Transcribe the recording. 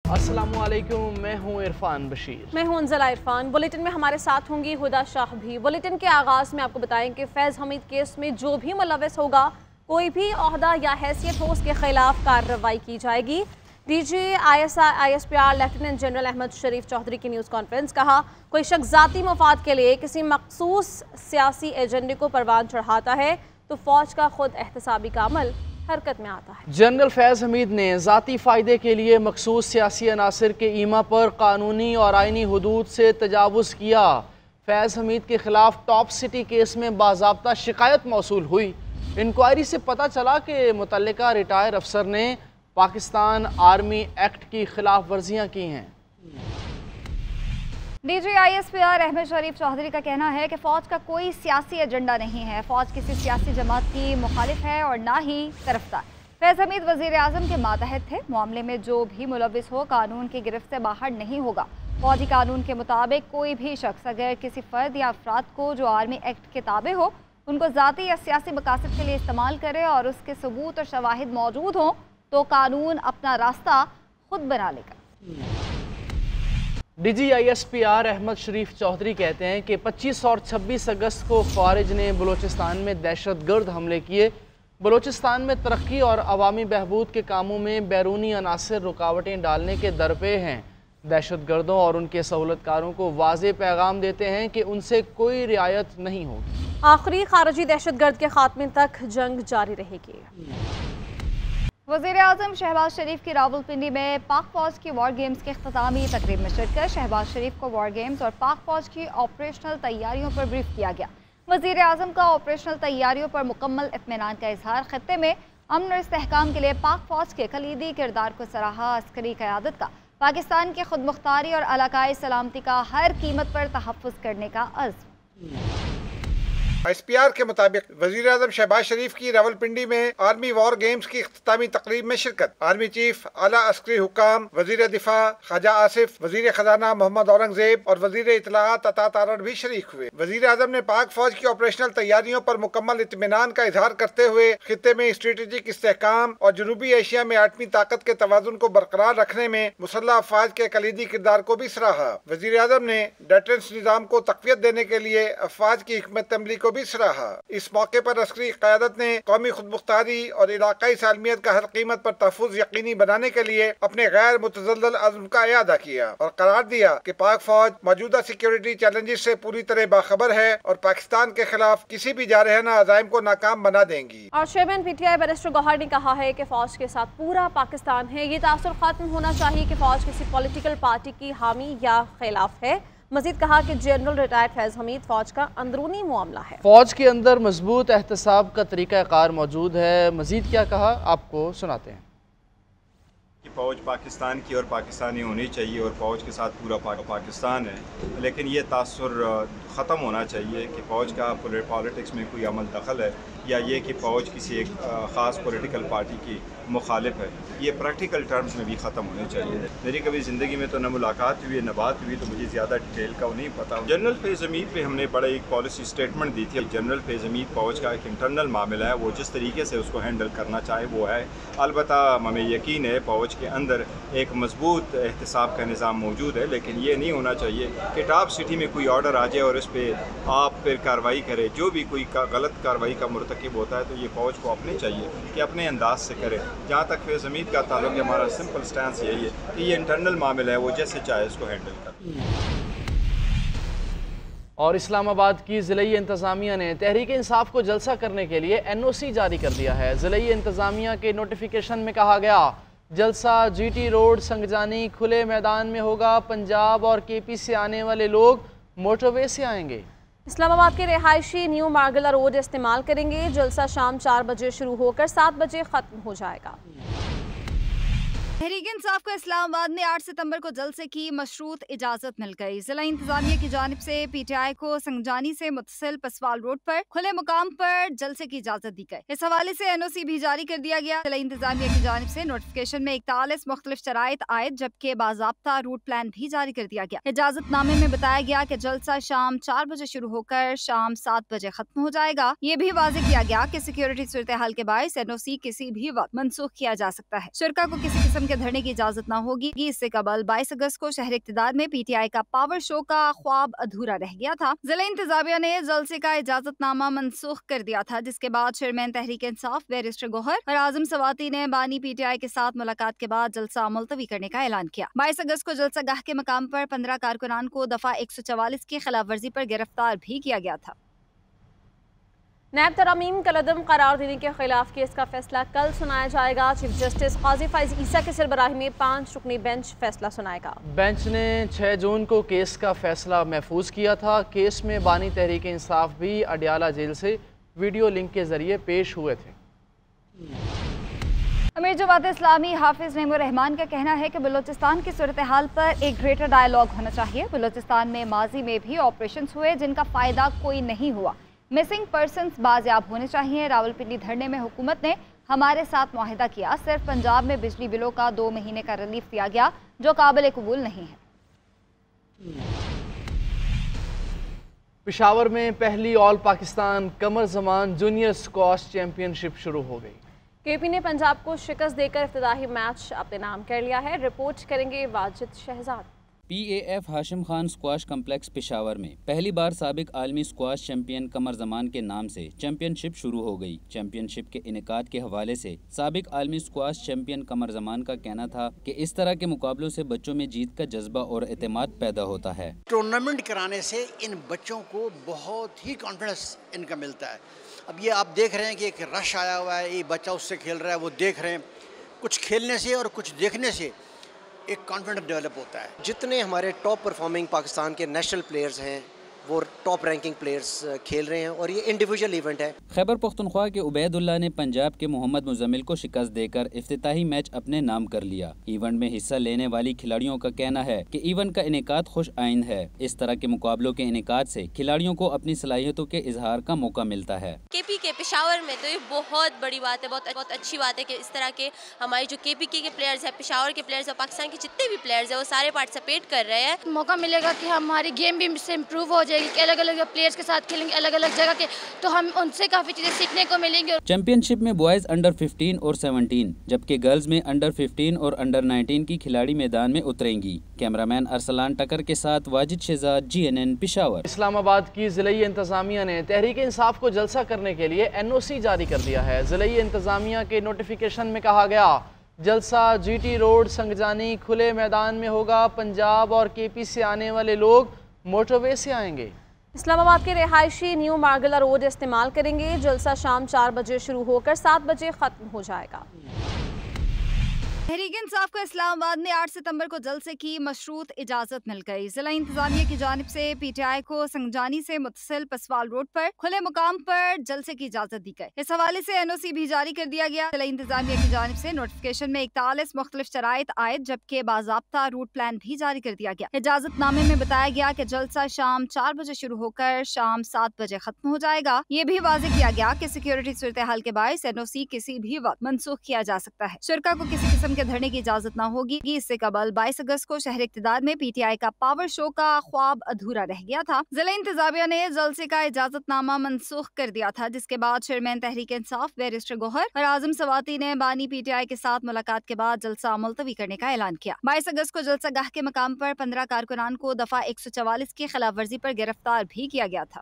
अस्सलामुअलैकुम, मैं हूं इरफान बशीर। मैं हूं अंजला इरफान। बुलेटिन में हमारे साथ होंगी हुदा शाह भी। बुलेटिन के आगाज़ में आपको बताएं कि फैज़ हमीद केस में जो भी मुलव्वस होगा, कोई भी ओहदा या हैसियत हो, उसके खिलाफ कार्रवाई की जाएगी। DG ISPR lieutenant general Ahmed Sharif Chaudhry की न्यूज़ कॉन्फ्रेंस। कहा, कोई शख्स ज़ाती मफाद के लिए किसी मखसूस सियासी एजेंडे को परवान चढ़ाता है तो फ़ौज का खुद एहतसाबी का अमल हरकत में आता है। जनरल फैज़ हमीद ने ज़ाती फ़ायदे के लिए मखसूस सियासी अनासर के ईमा पर कानूनी और आइनी हदूद से तजावुज़ किया। फैज़ हमीद के खिलाफ टॉप सिटी केस में बाज़ाब्ता शिकायत मौसूल हुई। इंक्वायरी से पता चला कि मुतल्लिका रिटायर अफसर ने पाकिस्तान आर्मी एक्ट की खिलाफ वर्जियाँ की हैं। डीजी ISPR अहमद शरीफ चौधरी का कहना है कि फ़ौज का कोई सियासी एजेंडा नहीं है। फ़ौज किसी सियासी जमात की मुखालिफ है और ना ही तरफदार। फैज़ हमीद वज़ीर आज़म के मातहत थे। मामले में जो भी मुलव्विस हो, कानून की गिरफ्त से बाहर नहीं होगा। फ़ौजी कानून के मुताबिक कोई भी शख्स अगर किसी फ़र्द या अफराद को जो आर्मी एक्ट के ताबे हो, उनको ज़ाती या सियासी मकासद के लिए इस्तेमाल करे और उसके सबूत और शवाहिद मौजूद हों, तो कानून अपना रास्ता खुद बना लेगा। डीजी ISPR अहमद शरीफ चौधरी कहते हैं कि 25 और 26 अगस्त को ख़वारिज ने बलूचिस्तान में दहशतगर्द हमले किए। बलूचिस्तान में तरक्की और अवामी बहबूद के कामों में बैरूनी अनासर रुकावटें डालने के दरपे हैं। दहशतगर्दों और उनके सहूलतकारों को वाज़ेह पैगाम देते हैं कि उनसे कोई रियायत नहीं होगी। आखिरी खारजी दहशतगर्द के खात्मे तक जंग जारी रहेगी। वज़ीर आज़म शहबाज शरीफ की रावलपिंडी में पाक फ़ौज की वॉर गेम्स के इख्तितामी तकरीब में शिरकत। शहबाज शरीफ को वॉर गेम्स और पाक फ़ौज की ऑपरेशनल तैयारियों पर ब्रीफ किया गया। वज़ीर आज़म का ऑपरेशनल तैयारियों पर मुकम्मल इत्मीनान का इजहार। खत्ते में अमन और इस्तेहकाम के लिए पाक फ़ौज के कलीदी किरदार को सराहा। अस्करी क़यादत का पाकिस्तान की खुद मुख्तारी और इलाकाई सलामती का हर कीमत पर तहफ़्फ़ुज़ करने का अज़्म। ISPR के मुताबिक वज़ीर आज़म शहबाज शरीफ की रावलपिंडी में आर्मी वॉर गेम्स की इख्तितामी तकरीब में शिरकत। आर्मी चीफ, आला अस्करी हुकाम, वज़ीर दिफा ख्वाजा आसिफ, वज़ीर खजाना मोहम्मद औरंगजेब और वज़ीर इत्तलाआत अता तारड़ भी शरीक हुए। वज़ीर आज़म ने पाक फ़ौज की ऑपरेशनल तैयारियों पर मुकम्मल इत्मीनान का इजहार करते हुए खित्ते में स्ट्रेटेजिक इस्तेहकाम और जनूबी एशिया में आठवीं ताकत के तवाज़ुन को बरकरार रखने में मुसल्लह अफ़वाज के कलीदी किरदार को भी सराहा। वज़ीर आज़म ने डेटरेंस निज़ाम को तक़वियत देने के लिए अफ़वाज की हिकमत अमली को भी सराहा। इस मौके पर अस्करी क़यादत ने कौमी खुदमुख्तारी और इलाकाई सालमियत का हर कीमत पर तहफ़्फ़ुज़ यकीनी बनाने के लिए अपने गैर मुतज़ल्ज़ल अज़्म का इयादा किया और करार दिया कि पाक फ़ौज मौजूदा सिक्योरिटी चैलेंजेस से पूरी तरह बाखबर है और पाकिस्तान के खिलाफ किसी भी जारहाना अज़ाइम को नाकाम बना देंगी। और चेयरमैन PTI बैरिस्टर गौहर ने कहा है कि फ़ौज के साथ पूरा पाकिस्तान है। ये तासुर ख़त्म होना चाहिए कि फ़ौज किसी पॉलिटिकल पार्टी की हामी या खिलाफ है। मजीद कहा कि जनरल रिटायर्ड फैज़ हमीद फ़ौज का अंदरूनी मामला है। फ़ौज के अंदर मजबूत एहतसाब का तरीक़ाकार मौजूद है। मजीद क्या कहा, आपको सुनाते हैं। कि फ़ौज पाकिस्तान की और पाकिस्तानी होनी चाहिए और फ़ौज के साथ पूरा पाकिस्तान है, लेकिन ये तासुर ख़त्म होना चाहिए कि फ़ौज का पॉलिटिक्स में कोई अमल दखल है या ये कि फ़ौज किसी एक ख़ास पॉलिटिकल पार्टी की मुखालिफ है। ये प्रैक्टिकल टर्म्स में भी ख़त्म होने चाहिए। मेरी कभी ज़िंदगी में तो न मुलाकात हुई न बात हुई, तो मुझे ज़्यादा डिटेल का नहीं पता। जनरल फैज़ हमीद पे हमने बड़ा एक पॉलिसी स्टेटमेंट दी थी। जनरल फैज़ हमीद फ़ौज का एक इंटरनल मामला है, वो जिस तरीके से उसको हैंडल करना चाहे वो है। अलबत्ता हमें यकीन है फ़ौज के अंदर एक मजबूत एहतसाब का निज़ाम मौजूद है, लेकिन ये नहीं होना चाहिए कि टॉप सिटी में कोई ऑर्डर आ जाए और इस पर आप फिर कार्रवाई करें। जो भी कोई गलत कार्रवाई का मुर्तकिब होता है तो ये फ़ौज को अपने चाहिए कि अपने अंदाज से करे। जहाँ तक फैज़ हमीद का ताल्लुक है, हमारा सिंपल स्टैंस यही है कि ये इंटरनल मामला है, वो जैसे चाहे इसको हैंडल कर। और इस्लामाबाद की ज़िली इंतज़ामिया ने तहरीक इंसाफ को जलसा करने के लिए NOC जारी कर दिया है। ज़िली इंतज़ामिया के नोटिफिकेशन में कहा गया, जलसा GT रोड संगजानी खुले मैदान में होगा। पंजाब और KP से आने वाले लोग मोटरवे से आएंगे। इस्लामाबाद के रिहायशी न्यू मार्गला रोड इस्तेमाल करेंगे। जलसा शाम 4 बजे शुरू होकर 7 बजे ख़त्म हो जाएगा। तहरीक इंसाफ को इस्लामाबाद में 8 सितंबर को जलसे की मशरूत इजाजत मिल गई। जिला इंतजामिया की जानिब से PTI को संगजानी से मुतसिल पसवाल रोड पर खुले मुकाम पर जलसे की इजाजत दी गई। इस हवाले से NOC भी जारी कर दिया गया। जिला इंतजामिया की जानिब से नोटिफिकेशन में 41 मुख्तलिफ शराइत आयत, जबकि बाज़ाब्ता रूट प्लान भी जारी कर दिया गया। इजाजतनामे में बताया गया कि जलसा शाम 4 बजे शुरू होकर शाम 7 बजे खत्म हो जाएगा। ये भी वाज़ेह किया गया कि सिक्योरिटी सूरत हाल के बायस NOC किसी भी वक्त मनसूख किया जा सकता है। शुरका को किसी किस्म के धरने की इजाजत न होगी। इससे कबल 22 अगस्त को शहर इक़्तिदार में PTI का पावर शो का ख्वाब अधूरा रह गया था। जिला इंतजामिया ने जलसे का इजाजतनामा मनसूख कर दिया था, जिसके बाद चेयरमैन तहरीक इंसाफ बैरिस्टर गौहर और आजम सवाती ने बानी PTI के साथ मुलाकात के बाद जलसा मुलतवी करने का ऐलान किया। 22 अगस्त को जलसा गाह के मकाम पर 15 कारकुनान को दफा 144 की खिलाफ वर्जी पर गिरफ्तार भी किया गया था। नैब तरामीम कलअदम करार देने के खिलाफ केस का फैसला कल सुनाया जाएगा। चीफ जस्टिस काजी फैज ईसा की सरबराही में 5 रुकनी बेंच फैसला सुनाएगा। बेंच ने 6 जून को केस का फैसला महफूज किया था। केस में बानी तहरीक इंसाफ भी अडियाला जेल से वीडियो लिंक के जरिए पेश हुए थे। अमीर जमात इस्लामी हाफिज नईमुर रहमान का कहना है कि बलूचिस्तान की सूरत हाल पर एक ग्रेटर डायलॉग होना चाहिए। बलूचिस्तान में माजी में भी ऑपरेशन हुए जिनका फ़ायदा कोई नहीं हुआ। मिसिंग पर्सनस बाजियाब होने चाहिए। रावलपिंडी धरने में हुकूमत ने हमारे साथ मुआहिदा किया। सिर्फ पंजाब में बिजली बिलों का 2 महीने का रिलीफ दिया गया, जो काबिल कबूल नहीं है। पेशावर में पहली ऑल पाकिस्तान कमर जमान जूनियर स्क्वॉश चैंपियनशिप शुरू हो गई। KP ने पंजाब को शिकस्त देकर इफ्तिदाही मैच अपने नाम कर लिया है। रिपोर्ट करेंगे Wajid Shahzad. PAF Hashim Khan squash complex Peshawar में पहली बार साबिक आलमी स्क्वाश चैंपियन कमर जमान के नाम से चैंपियनशिप शुरू हो गई। चैंपियनशिप के इनेकाद के हवाले से साबिक आलमी स्क्वाश चैंपियन कमर जमान का कहना था कि इस तरह के मुकाबलों से बच्चों में जीत का जज्बा और एतमाद पैदा होता है। टूर्नामेंट कराने से इन बच्चों को बहुत ही कॉन्फिडेंस इनका मिलता है। अब ये आप देख रहे हैं कि एक रश आया हुआ है, ये बच्चा उससे खेल रहा है, वो देख रहे हैं। कुछ खेलने से और कुछ देखने से एक कॉन्फिडेंस डेवलप होता है। जितने हमारे टॉप परफॉर्मिंग पाकिस्तान के नेशनल प्लेयर्स हैं वो टॉप रैंकिंग प्लेयर्स खेल रहे हैं और ये इंडिविजुअल इवेंट है। खैबर पख्तूनख्वा के उबैदुल्लाह ने पंजाब के मोहम्मद मुजम्मिल को शिकस्त देकर इफ्तिताही मैच अपने नाम कर लिया। इवेंट में हिस्सा लेने वाली खिलाड़ियों का कहना है कि इवेंट का इनेकाद खुश आइंद है। इस तरह के मुकाबलों के इनेकाद से खिलाड़ियों को अपनी सलाहियतों के इजहार का मौका मिलता है। KP के पेशावर में तो ये बहुत बड़ी बात है, बहुत अच्छी बात है कि इस तरह के हमारे जो KP के प्लेयर्स हैं, पेशावर के प्लेयर्स और पाकिस्तान के जितने भी प्लेयर्स हैं वो सारे पार्टिसिपेट कर रहे हैं। मौका मिलेगा कि हमारी गेम भी इससे इम्प्रूव हो जाएगी कि अलग अलग प्लेयर्स के साथ खेलेंगे अलग अलग जगह के, तो हम उनसे काफी चीजें सीखने को मिलेंगी। चैंपियनशिप में बॉयज अंडर 15 और 17 जबकि गर्ल्स में अंडर 15 और अंडर 19 की खिलाड़ी मैदान में उतरेंगी। कैमरामैन अरसलान टकर के साथ वाजिद शहजाद, GNN पेशावर। इस्लामाबाद की ज़िलाई इंतजामिया ने तहरीक इंसाफ को जलसा करने के लिए NOC जारी कर दिया है। ज़िलाई इंतजामिया के नोटिफिकेशन में कहा गया जलसा GT रोड संगजानी खुले मैदान में होगा। पंजाब और KP से आने वाले लोग मोटरवे से आएंगे। इस्लामाबाद के रिहायशी न्यू मार्गला रोड इस्तेमाल करेंगे। जलसा शाम 4 बजे शुरू होकर 7 बजे खत्म हो जाएगा। तहरीक इंसाफ को इस्लामाबाद में 8 सितंबर को जलसे की मशरूत इजाजत मिल गई। जिला इंतजामिया की जानिब से PTI को संगजानी से मुतसिल पसवाल रोड पर खुले मुकाम पर जलसे की इजाजत दी गई। इस हवाले से NOC भी जारी कर दिया गया। जिला इंतजामिया की जानिब से नोटिफिकेशन में 41 मुख्तलिफ शराइत आयद जबकि बाज़ाब्ता रूट प्लान भी जारी कर दिया गया। इजाजतनामे में बताया गया कि जलसा शाम 4 बजे शुरू होकर शाम 7 बजे खत्म हो जाएगा। ये भी वाज़ेह किया गया कि सिक्योरिटी सूरत हाल के बायस NOC किसी भी वक्त मनसूख किया जा सकता है। शुरका को किसी किस्म के धरने की इजाजत न होगी। इससे कबल 22 अगस्त को शहर इक़्तिदार में PTI का पावर शो का ख्वाब अधूरा रह गया था। जिला इंतजामिया ने जलसे का इजाजतनामा मनसूख कर दिया था, जिसके बाद चेयरमैन तहरीक इंसाफ बैरिस्टर गौहर और आजम सवाती ने बानी PTI के साथ मुलाकात के बाद जलसा मुलतवी करने का ऐलान किया। 22 अगस्त को जलसा गाह के मकाम पर 15 कारकुनान को दफा 144 की खिलाफ वर्जी पर गिरफ्तार भी किया गया था।